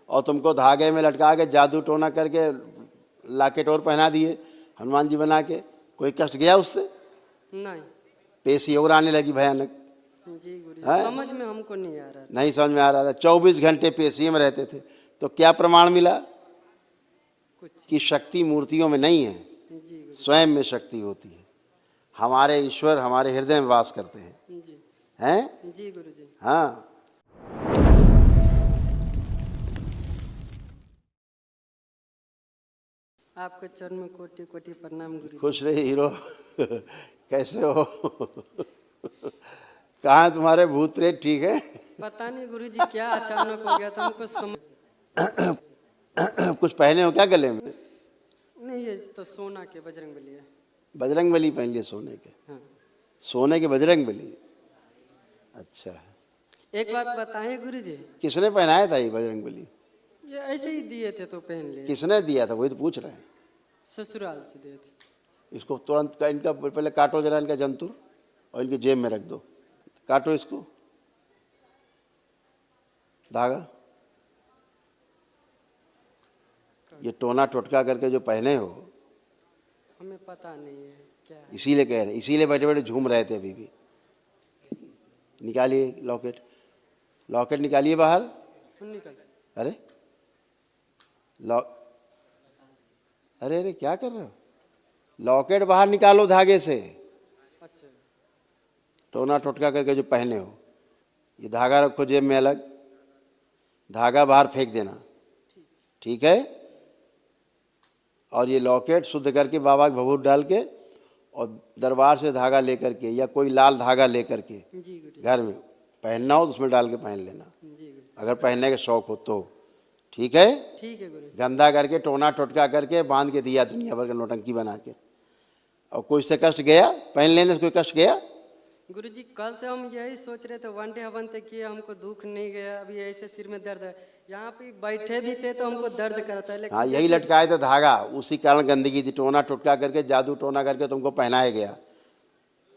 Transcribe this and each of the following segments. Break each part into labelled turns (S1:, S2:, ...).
S1: और तुमको धागे में लटका के जादू टोना करके लॉकेट और पहना दिए हनुमान जी बना के, कोई कष्ट गया उससे?
S2: नहीं।
S1: पेशी और आने लगी भयानक।
S2: जी गुरु जी,
S1: हैं?
S2: समझ में हमको नहीं आ रहा था।
S1: नहीं समझ में आ रहा था। 24 घंटे पेशी में रहते थे, तो क्या प्रमाण मिला?
S2: कुछ
S1: कि शक्ति मूर्तियों में नहीं है,
S2: जी गुरु
S1: स्वयं में शक्ति होती है। हमारे ईश्वर हमारे हृदय में वास करते हैं,
S2: जी।
S1: हैं?
S2: जी गुरु जी।
S1: हाँ।
S2: आपके चरण में कोटि कोटि प्रणाम गुरु जी।
S1: खुश रहे हीरो। कैसे हो? कहाँ है तुम्हारे भूत प्रेत? ठीक है?
S2: पता नहीं गुरु जी क्या अचानक हो गया था, हमको समझ
S1: कुछ पहने हो क्या गले में?
S2: नहीं। ये तो सोना के बजरंगबली है।
S1: बजरंगबली पहन लिए सोने के?
S2: हाँ।
S1: सोने के बजरंगबली? अच्छा।
S2: एक बात बताएं गुरु जी,
S1: किसने पहनाया था ये बजरंगबली?
S2: ये ऐसे ही दिए थे तो पहन लिए।
S1: किसने दिया था वही तो पूछ रहे हैं।
S2: ससुराल से दिए थे।
S1: इसको तुरंत इनका पहले काटो जरा, इनका जंतुर, और इनके जेब में रख दो। काटो इसको, धागा। ये टोना टोटका करके जो पहने हो,
S2: हमें पता नहीं है क्या है।
S1: इसीलिए कह रहे हैं, इसीलिए बैठे बैठे झूम रहे थे अभी भी। निकालिए लॉकेट, लॉकेट निकालिए बाहर।
S2: निकल।
S1: अरे अरे अरे क्या कर रहे हो? लॉकेट बाहर निकालो धागे से।
S2: अच्छा।
S1: टोना टोटका करके जो पहने हो, ये धागा रखो जेब में अलग, धागा बाहर फेंक देना, ठीक है? और ये लॉकेट शुद्ध करके बाबा के भभूत डाल के और दरबार से धागा लेकर के या कोई लाल धागा लेकर के
S2: जी गुरु
S1: घर में पहनना हो तो उसमें डाल के पहन लेना,
S2: जी। गुरु
S1: अगर पहनने का शौक हो तो, ठीक है?
S2: ठीक है गुरु।
S1: गंदा करके टोना टोटका करके बांध के दिया दुनिया भर का नौटंकी बना के। और कोई से कष्ट गया? पहन लेने से कोई कष्ट गया?
S2: गुरु जी कल से हम यही सोच रहे थे, वन डे हवन तक किए, हमको दुख नहीं गया। अभी ऐसे सिर में दर्द है, यहाँ पे बैठे भी थे तो हमको दर्द करता है। लेकिन
S1: हाँ, यही लटकाए थे धागा, उसी कारण गंदगी थी। टोना टोटका करके जादू टोना करके तुमको पहनाया गया।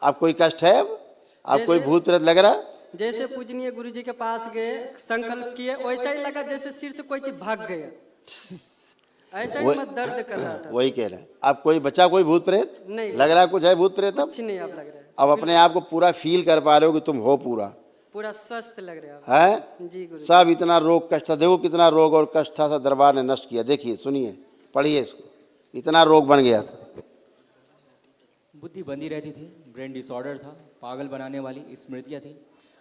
S1: अब कोई कष्ट है? अब कोई भूत प्रेत लग रहा?
S2: जैसे पूजनीय गुरु जी के पास गए, संकल्प किए, वैसा ही लगा जैसे सिर से कोई चीज भाग गया। ऐसा ही मत दर्द कर रहा था।
S1: वही कह रहे हैं। अब कोई बचा कोई भूत प्रेत?
S2: नहीं
S1: लग रहा है कुछ है भूत प्रेत? अब
S2: कुछ नहीं आप लग रहा है।
S1: अब अपने आप को पूरा फील कर पा रहे हो कि तुम हो
S2: पूरा स्वस्थ लग रहे हो
S1: है?
S2: जी गुरु।
S1: सब इतना रोग कष्ट था, देखो कितना रोग और कष्ट था, सब दरबार ने नष्ट किया। देखिए, सुनिए, पढ़िए इसको। इतना रोग बन गया था।
S3: बुद्धि बंदी रहती थी, ब्रेन डिसऑर्डर था, पागल बनाने वाली स्मृतियाँ थी,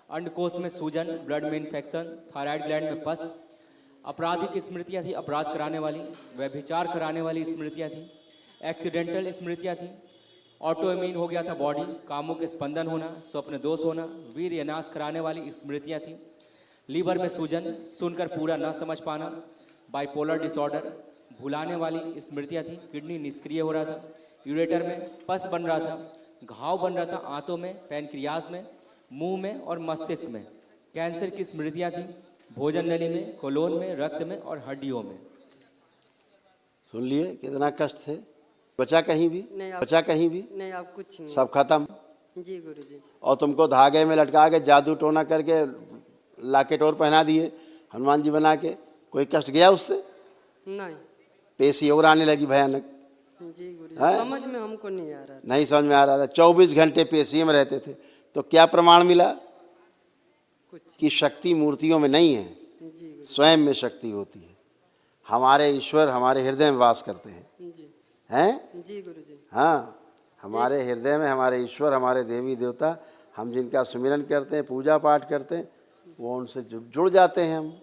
S3: अंडकोश में सूजन, ब्लड में इन्फेक्शन, थायराइड ग्लैंड में पस, आपराधिक स्मृतियाँ थी, अपराध कराने वाली, व्यभिचार कराने वाली स्मृतियाँ थी, एक्सीडेंटल स्मृतियाँ थी, ऑटो इम्यून हो गया था बॉडी, कामों के स्पंदन होना, स्वप्न दोष होना, वीर नाश कराने वाली स्मृतियाँ थी, लीवर में सूजन, सुनकर पूरा न समझ पाना, बाइपोलर डिसऑर्डर, भुलाने वाली स्मृतियाँ थी, किडनी निष्क्रिय हो रहा था, यूरेटर में पस बन रहा था, घाव बन रहा था आंतों में, पैनक्रियाज में, मुंह में और मस्तिष्क में, कैंसर की स्मृतियाँ थी, भोजन नली में, कोलोन में, रक्त में और हड्डियों में।
S1: सुन लिए कितना कष्ट थे? बचा कहीं भी?
S2: नहीं
S1: बचा कहीं भी?
S2: नहीं, आप कुछ नहीं।
S1: सब खत्म?
S2: जी गुरु जी।
S1: और तुमको धागे में लटका के जादू टोना करके लॉकेट और पहना दिए हनुमान जी बना के, कोई कष्ट गया उससे?
S2: नहीं।
S1: पेशी और आने लगी भयानक।
S2: जी गुरु जी,
S1: हैं?
S2: समझ में हमको नहीं आ रहा था।
S1: नहीं समझ में आ रहा था। 24 घंटे पेशी में रहते थे, तो क्या प्रमाण मिला?
S2: कुछ
S1: कि शक्ति मूर्तियों में नहीं है,
S2: जी गुरु
S1: स्वयं में शक्ति होती है। हमारे ईश्वर हमारे हृदय में वास करते हैं,
S2: जी।
S1: हैं?
S2: जी गुरु जी।
S1: हाँ, हमारे हृदय में हमारे ईश्वर हमारे देवी देवता, हम जिनका सुमिरन करते हैं, पूजा पाठ करते हैं, वो उनसे जुड़ जाते हैं हम।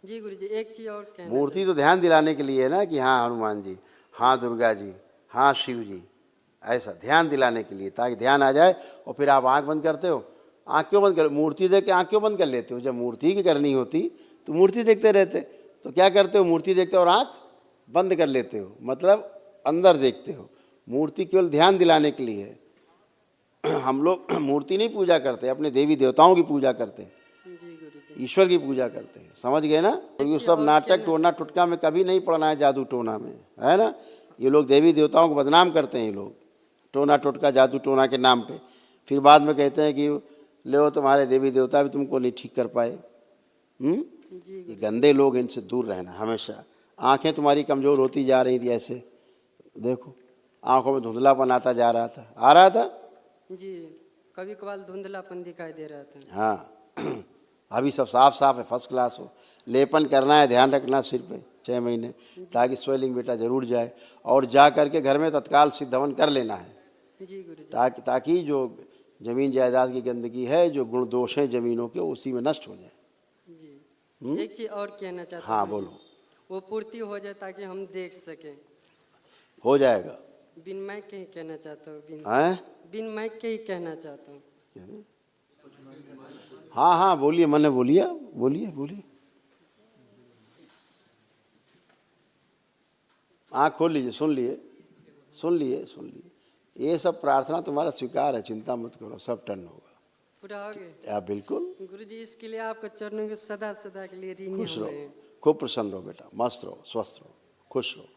S2: जी गुरु जी, एक चीज और कहना
S1: मूर्ति तो ध्यान दिलाने के लिए है ना, कि हाँ हनुमान जी, हाँ दुर्गा जी, हाँ शिव जी, ऐसा ध्यान दिलाने के लिए, ताकि ध्यान आ जाए। और फिर आप आंख बंद करते हो। आंख क्यों बंद कर? मूर्ति देख के आंख क्यों बंद कर लेते हो? जब मूर्ति की करनी होती तो मूर्ति देखते रहते, तो क्या करते हो? मूर्ति देखते हो और आंख बंद कर लेते हो, मतलब अंदर देखते हो। मूर्ति केवल ध्यान दिलाने के लिए है। हम लोग मूर्ति नहीं पूजा करते, अपने देवी देवताओं की पूजा करते हैं,
S2: जी गुरु जी।
S1: ईश्वर की पूजा करते हैं। समझ गए ना? क्योंकि सब नाटक टोना टुटका में कभी नहीं पढ़ना है, जादू टोना में, है ना? ये लोग देवी देवताओं को बदनाम करते हैं, ये लोग टोना टोटका जादू टोना के नाम पे। फिर बाद में कहते हैं कि ले तुम्हारे देवी देवता भी तुमको नहीं ठीक कर पाए।
S2: जी
S1: ये गंदे लोग, इनसे दूर रहना हमेशा। आंखें तुम्हारी कमज़ोर होती जा रही थी, ऐसे देखो आंखों में धुंधलापन आता जा रहा था, आ रहा था।
S2: जी, कभी कभार धुंधलापन दिखाई दे रहा था।
S1: हाँ अभी सब साफ साफ है, फर्स्ट क्लास हो। लेपन करना है, ध्यान रखना सिर पे 6 महीने, ताकि स्वेलिंग बेटा जरूर जाए। और जा करके घर में तत्काल सिद्ध हवन कर लेना है,
S2: जी गुरुजी।
S1: ताकि जो जमीन जायदाद की गंदगी है, जो गुण दोष हैं जमीनों के, उसी में नष्ट हो जाए।
S2: जी, एक चीज और कहना चाहता
S1: हाँ
S2: हूँ गुरुजी।
S1: बोलो।
S2: वो पूर्ति हो जाए ताकि हम देख सकें।
S1: हो जाएगा।
S2: बिन माइक के ही कहना चाहता हूँ,
S1: हैं?
S2: बिन माइक के ही कहना चाहता हूँ।
S1: हाँ हाँ बोलिए, मैंने बोलिए, बोलिए बोलिए। आँख खोल लीजिए, सुन लिए, सुन लिए, सुन लिए। ये सब प्रार्थना तुम्हारा स्वीकार है, चिंता मत करो, सब टर्न होगा।
S2: पूरा हो गया
S1: बिल्कुल।
S2: गुरुजी। इसके लिए आपको चरणों में सदा सदा के लिए ऋणी
S1: खुश
S2: हो
S1: रहो,
S2: गए।
S1: खूब प्रसन्न रहो बेटा, मस्त रहो, स्वस्थ रहो, खुश रहो।